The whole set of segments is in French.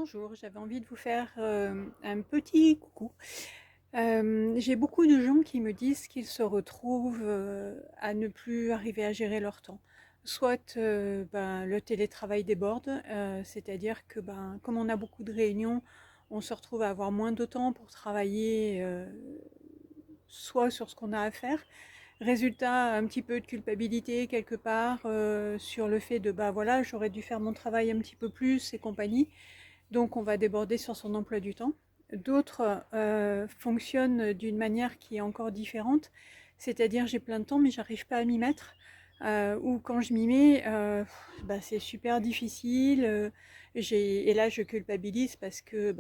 Bonjour, j'avais envie de vous faire un petit coucou. J'ai beaucoup de gens qui me disent qu'ils se retrouvent à ne plus arriver à gérer leur temps. Soit le télétravail déborde, c'est-à-dire que comme on a beaucoup de réunions, on se retrouve à avoir moins de temps pour travailler soit sur ce qu'on a à faire. Résultat, un petit peu de culpabilité quelque part sur le fait de voilà, j'aurais dû faire mon travail un petit peu plus et compagnie. Donc on va déborder sur son emploi du temps. D'autres fonctionnent d'une manière qui est encore différente, c'est-à-dire j'ai plein de temps mais j'arrive pas à m'y mettre. Ou quand je m'y mets, c'est super difficile. Et là je culpabilise parce que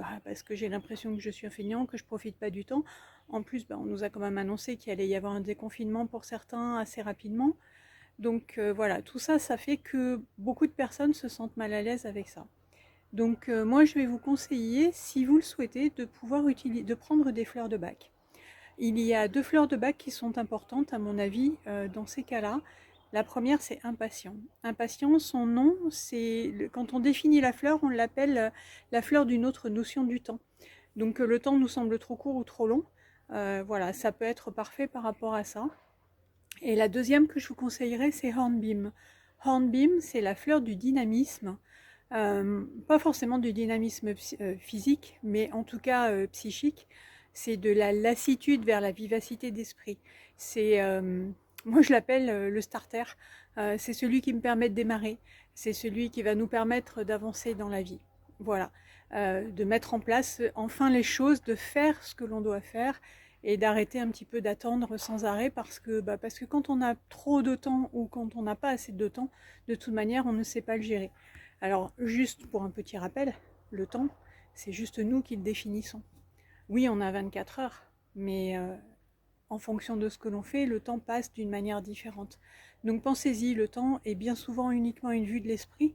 j'ai l'impression que je suis un feignant, que je profite pas du temps. En plus, on nous a quand même annoncé qu'il allait y avoir un déconfinement pour certains assez rapidement. Donc voilà, tout ça, ça fait que beaucoup de personnes se sentent mal à l'aise avec ça. Donc moi je vais vous conseiller, si vous le souhaitez, de prendre des fleurs de bac. Il y a deux fleurs de bac qui sont importantes à mon avis dans ces cas-là. La première c'est impatient. Impatient, son nom, quand on définit la fleur, on l'appelle la fleur d'une autre notion du temps. Donc le temps nous semble trop court ou trop long. Voilà, ça peut être parfait par rapport à ça. Et la deuxième que je vous conseillerais, c'est Hornbeam. Hornbeam, c'est la fleur du dynamisme. Pas forcément du dynamisme physique, mais en tout cas psychique. C'est de la lassitude vers la vivacité d'esprit. Moi je l'appelle le starter. C'est celui qui me permet de démarrer. C'est celui qui va nous permettre d'avancer dans la vie. Voilà. De mettre en place enfin les choses, de faire ce que l'on doit faire et d'arrêter un petit peu d'attendre sans arrêt parce que quand on a trop de temps ou quand on n'a pas assez de temps, de toute manière on ne sait pas le gérer. Alors, juste pour un petit rappel, le temps, c'est juste nous qui le définissons. Oui, on a 24 heures, mais en fonction de ce que l'on fait, le temps passe d'une manière différente. Donc pensez-y, le temps est bien souvent uniquement une vue de l'esprit.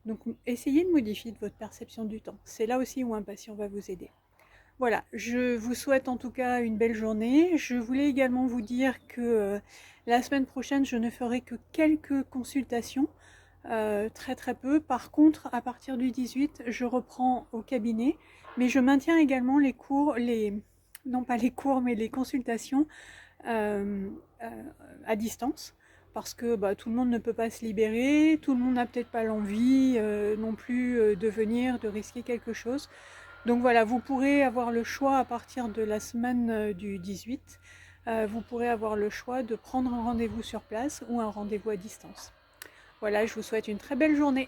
Donc essayez de modifier votre perception du temps. C'est là aussi où Impatient va vous aider. Voilà, je vous souhaite en tout cas une belle journée. Je voulais également vous dire que la semaine prochaine, je ne ferai que quelques consultations, très très peu. Par contre, à partir du 18, je reprends au cabinet, mais je maintiens également les cours, non pas les cours, mais les consultations euh, euh, à distance. Parce que tout le monde ne peut pas se libérer, tout le monde n'a peut-être pas l'envie non plus de venir, de risquer quelque chose. Donc voilà, vous pourrez avoir le choix à partir de la semaine du 18, vous pourrez avoir le choix de prendre un rendez-vous sur place ou un rendez-vous à distance. Voilà, je vous souhaite une très belle journée.